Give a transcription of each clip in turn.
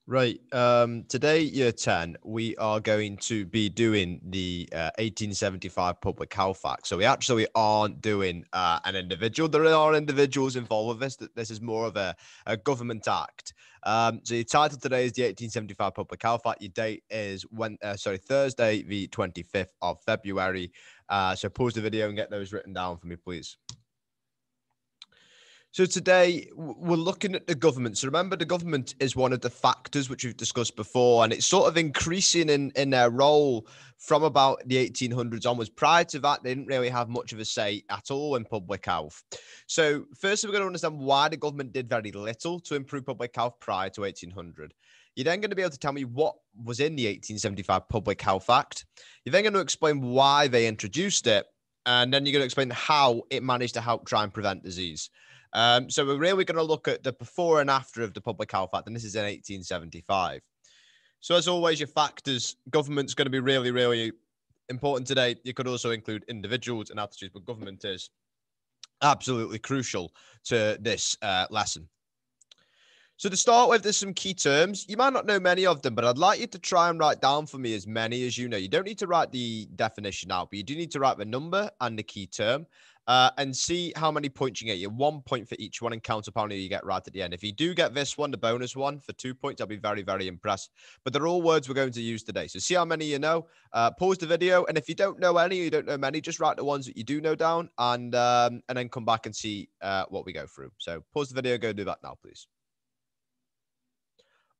Right. Today, year 10, we are going to be doing the 1875 Public Health Act. So we actually aren't doing an individual. There are individuals involved with this. This is more of a government act. So your title today is the 1875 Public Health Act. Your date is Thursday, the 25th of February. So pause the video and get those written down for me, please. So today we're looking at the government. So remember, the government is one of the factors which we've discussed before, and it's sort of increasing in their role from about the 1800s onwards. Prior to that, they didn't really have much of a say at all in public health. So first, we're going to understand why the government did very little to improve public health prior to 1800. You're then going to be able to tell me what was in the 1875 Public Health Act. You're then going to explain why they introduced it, and then you're going to explain how it managed to help try and prevent disease. So we're really going to look at the before and after of the Public Health Act, and this is in 1875. So as always, your factors, government's going to be really, really important today. You could also include individuals and attitudes, but government is absolutely crucial to this lesson. So to start with, there's some key terms. You might not know many of them, but I'd like you to try and write down for me as many as you know. You don't need to write the definition out, but you do need to write the number and the key term. And see how many points you get. You 1 point for each one and count up how many you get right at the end. If you do get this one, the bonus one for 2 points, I'll be very, very impressed. But they're all words we're going to use today. So see how many you know. Pause the video. And if you don't know any, you don't know many, just write the ones that you do know down and then come back and see what we go through. So pause the video, go do that now, please.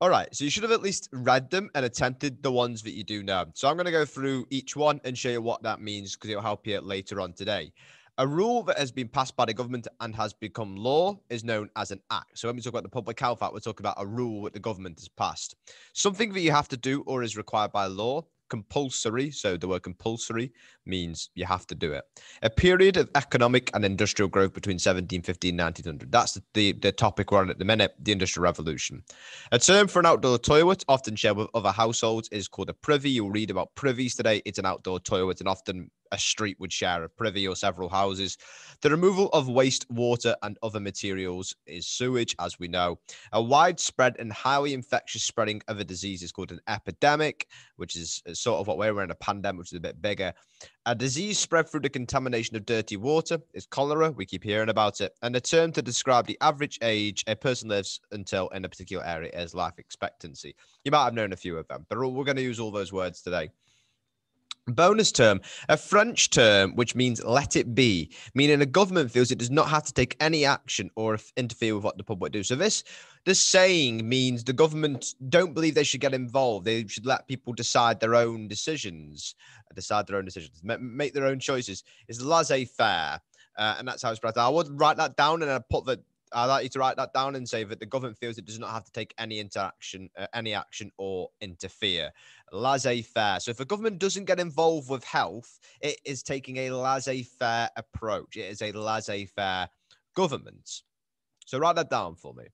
All right, so you should have at least read them and attempted the ones that you do know. So I'm going to go through each one and show you what that means because it'll help you later on today. A rule that has been passed by the government and has become law is known as an act. So when we talk about the Public Health Act, we're talking about a rule that the government has passed. Something that you have to do or is required by law. Compulsory, so the word compulsory means you have to do it. A period of economic and industrial growth between 1750 and 1900. That's the topic we're on at the minute, the Industrial Revolution. A term for an outdoor toilet, often shared with other households, is called a privy. You'll read about privies today. It's an outdoor toilet, and often a street would share a privy or several houses. The removal of waste, water, and other materials is sewage, as we know. A widespread and highly infectious spreading of a disease is called an epidemic, which is sort of what we're in, a pandemic, which is a bit bigger. A disease spread through the contamination of dirty water is cholera. We keep hearing about it. And the term to describe the average age a person lives until in a particular area is life expectancy. You might have known a few of them, but we're going to use all those words today. Bonus term, a French term which means let it be, meaning a government feels it does not have to take any action or interfere with what the public do. So this saying means the government don't believe they should get involved. They should let people decide their own decisions, make their own choices. It's laissez-faire, and that's how it's spread. I would write that down and I'd like you to write that down and say that the government feels it does not have to take any any action or interfere. Laissez-faire. So if a government doesn't get involved with health, it is taking a laissez-faire approach. It is a laissez-faire government. So write that down for me.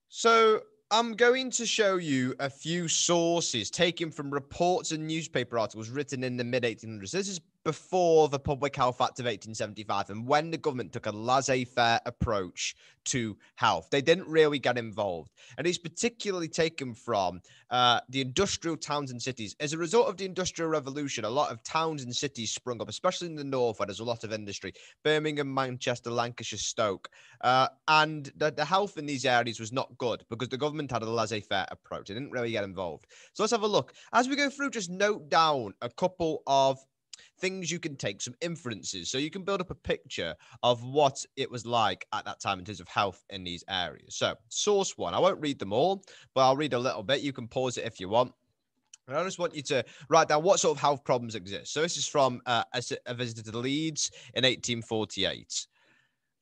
So I'm going to show you a few sources taken from reports and newspaper articles written in the mid-1800s. This is before the Public Health Act of 1875 and when the government took a laissez-faire approach to health. They didn't really get involved. And it's particularly taken from the industrial towns and cities. As a result of the Industrial Revolution, a lot of towns and cities sprung up, especially in the north where there's a lot of industry. Birmingham, Manchester, Lancashire, Stoke. And the health in these areas was not good because the government had a laissez-faire approach. They didn't really get involved. So let's have a look. As we go through, just note down a couple of things you can take, some inferences, so you can build up a picture of what it was like at that time in terms of health in these areas. So source one, I won't read them all, but I'll read a little bit. You can pause it if you want. And I just want you to write down what sort of health problems exist. So this is from a visit to Leeds in 1848.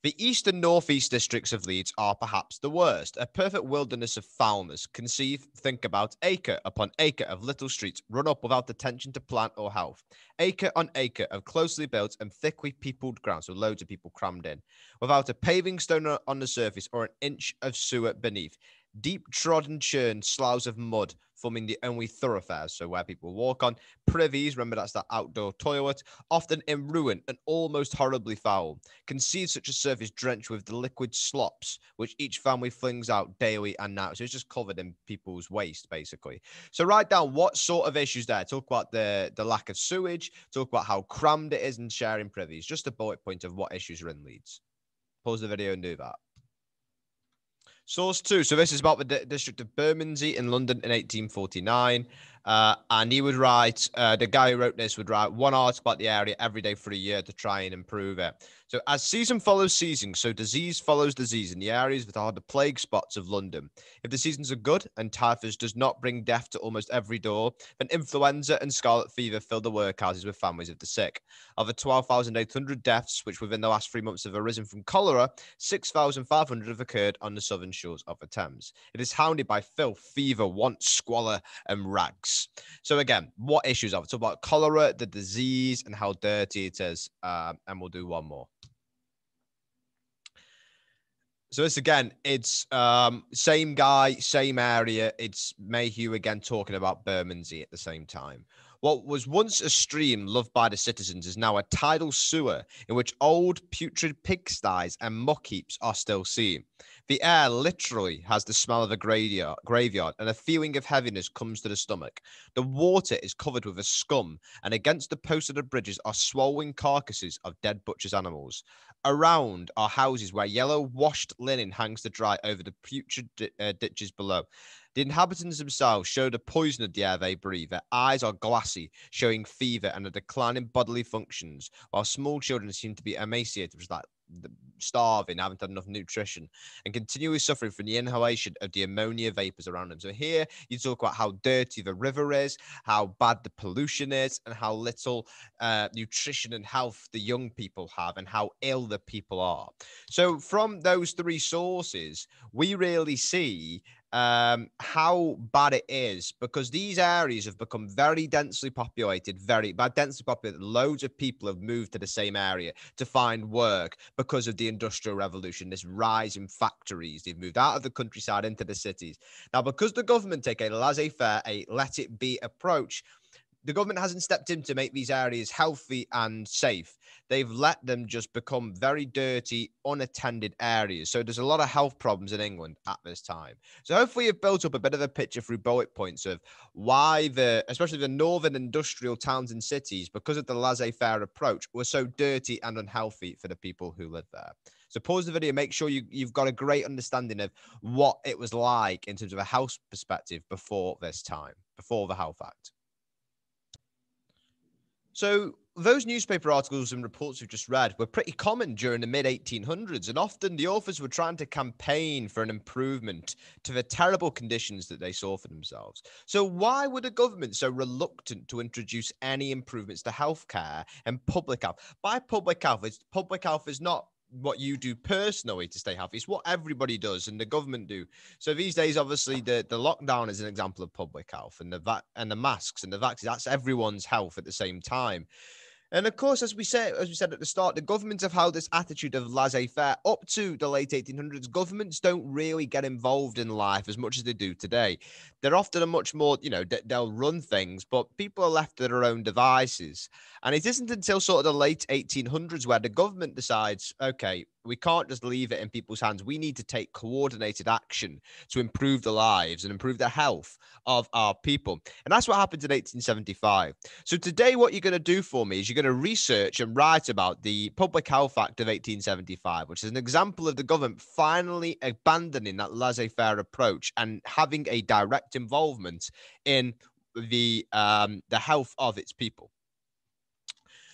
The east and northeast districts of Leeds are perhaps the worst, a perfect wilderness of foulness. Conceive, think about acre upon acre of little streets run up without attention to plant or health. Acre on acre of closely built and thickly peopled grounds with loads of people crammed in, without a paving stone on the surface or an inch of sewer beneath. deep trodden churn sloughs of mud forming the only thoroughfares, so where people walk on. Privies, remember that's that outdoor toilet, often in ruin and almost horribly foul. Conceive such a surface drenched with the liquid slops, which each family flings out daily and night. So it's just covered in people's waste, basically. So write down what sort of issues there. Talk about the lack of sewage, talk about how crammed it is, and sharing privies. Just a bullet point of what issues are in Leeds. Pause the video and do that. Source 2. So this is about the district of Bermondsey in London in 1849. And he would write, the guy who wrote this would write one article about the area every day for a year to try and improve it. So as season follows season, so disease follows disease in the areas that are the plague spots of London. If the seasons are good and typhus does not bring death to almost every door, then influenza and scarlet fever fill the workhouses with families of the sick. Of the 12,800 deaths, which within the last 3 months have arisen from cholera, 6,500 have occurred on the southern shores of the Thames. It is hounded by filth, fever, want, squalor, and rags. So again, what issues are we? Talk about cholera, the disease, and how dirty it is. And we'll do one more. So this again, it's same guy, same area. It's Mayhew again talking about Bermondsey at the same time. What was once a stream loved by the citizens is now a tidal sewer in which old putrid pigsties and muck heaps are still seen. The air literally has the smell of a graveyard, and a feeling of heaviness comes to the stomach. The water is covered with a scum, and against the posts of the bridges are swollen carcasses of dead butchers' animals. Around are houses where yellow washed linen hangs to dry over the putrid ditches below. The inhabitants themselves show the poison of the air they breathe. Their eyes are glassy, showing fever and a decline in bodily functions, while small children seem to be emaciated, which is like starving, haven't had enough nutrition, and continually suffering from the inhalation of the ammonia vapors around them. So here you talk about how dirty the river is, how bad the pollution is, and how little nutrition and health the young people have, and how ill the people are. So from those three sources, we really see how bad it is, because these areas have become very densely populated, loads of people have moved to the same area to find work because of the Industrial Revolution, this rise in factories. They've moved out of the countryside into the cities. Now, because the government take a laissez-faire, a let it be approach, the government hasn't stepped in to make these areas healthy and safe. They've let them just become very dirty, unattended areas. So there's a lot of health problems in England at this time. So hopefully you've built up a bit of a picture through bullet points of why especially the northern industrial towns and cities, because of the laissez-faire approach, were so dirty and unhealthy for the people who live there. So pause the video, make sure you've got a great understanding of what it was like in terms of a health perspective before this time, before the Health Act. So those newspaper articles and reports we've just read were pretty common during the mid-1800s, and often the authors were trying to campaign for an improvement to the terrible conditions that they saw for themselves. So why were the government so reluctant to introduce any improvements to healthcare and public health? By public health is not what you do personally to stay healthy. It's what everybody does and the government do. So these days, obviously, the lockdown is an example of public health, and the masks and the vaccines, that's everyone's health at the same time. And of course, as we said at the start, the governments have held this attitude of laissez-faire up to the late 1800s. Governments don't really get involved in life as much as they do today. They're often a much more, they'll run things, but people are left to their own devices. And it isn't until sort of the late 1800s where the government decides, okay, we can't just leave it in people's hands. We need to take coordinated action to improve the lives and improve the health of our people. And that's what happened in 1875. So today, what you're going to do for me is you're going to research and write about the Public Health Act of 1875, which is an example of the government finally abandoning that laissez-faire approach and having a direct involvement in the health of its people.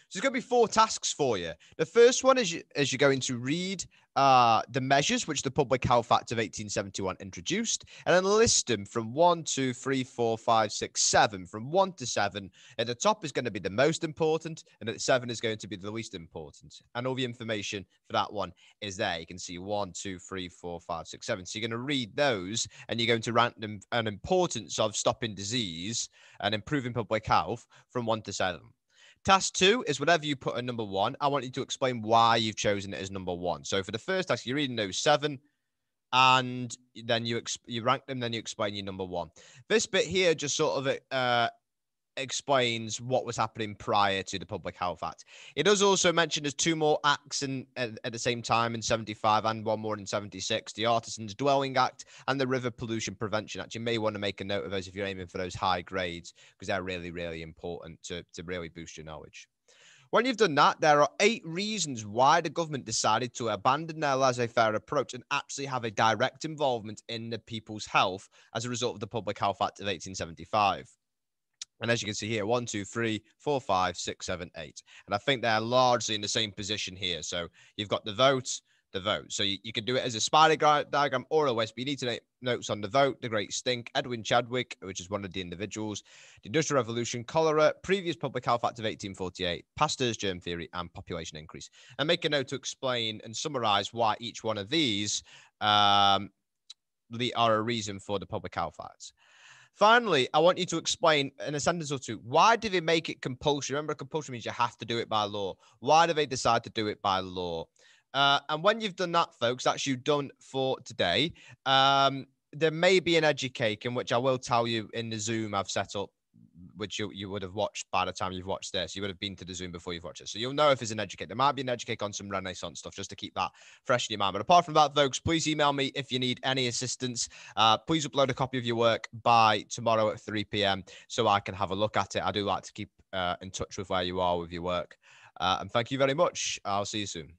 So there's going to be 4 tasks for you. The first one is you're going to read the measures which the Public Health Act of 1871 introduced, and then list them from 1, 2, 3, 4, 5, 6, 7. From 1 to 7. At the top is going to be the most important, and at 7 is going to be the least important. And all the information for that one is there. You can see 1, 2, 3, 4, 5, 6, 7. So you're going to read those, and you're going to rank them an importance of stopping disease and improving public health from 1 to 7. Task 2 is whatever you put at number 1. I want you to explain why you've chosen it as number 1. So for the first task, you're reading those 7. and then you rank them, then you explain your number one. This bit here just sort of explains what was happening prior to the Public Health Act. It does also mention there's two more acts at the same time in 75 and one more in 76, the Artisans Dwelling Act and the River Pollution Prevention Act. You may want to make a note of those if you're aiming for those high grades, because they're really, really important to really boost your knowledge. When you've done that, there are 8 reasons why the government decided to abandon their laissez-faire approach and actually have a direct involvement in the people's health as a result of the Public Health Act of 1875. And as you can see here, 1, 2, 3, 4, 5, 6, 7, 8. And I think they're largely in the same position here. So you've got the vote. So you can do it as a spider diagram or a list, but you need to make notes on the vote, the Great Stink, Edwin Chadwick, which is one of the individuals, the Industrial Revolution, cholera, previous Public Health Act of 1848, Pasteur's germ theory, and population increase. And make a note to explain and summarize why each one of these are a reason for the Public Health Act. Finally, I want you to explain in a sentence or two, why did they make it compulsory? Remember, compulsory means you have to do it by law. Why do they decide to do it by law? And when you've done that, folks, that's you done for today. There may be an educate, in which I will tell you in the Zoom I've set up, which you would have watched by the time you've watched this. You would have been to the Zoom before you've watched it. So you'll know if it's an educate. There might be an educate on some Renaissance stuff, just to keep that fresh in your mind. But apart from that, folks, please email me if you need any assistance. Please upload a copy of your work by tomorrow at 3 p.m. so I can have a look at it. I do like to keep in touch with where you are with your work. And thank you very much. I'll see you soon.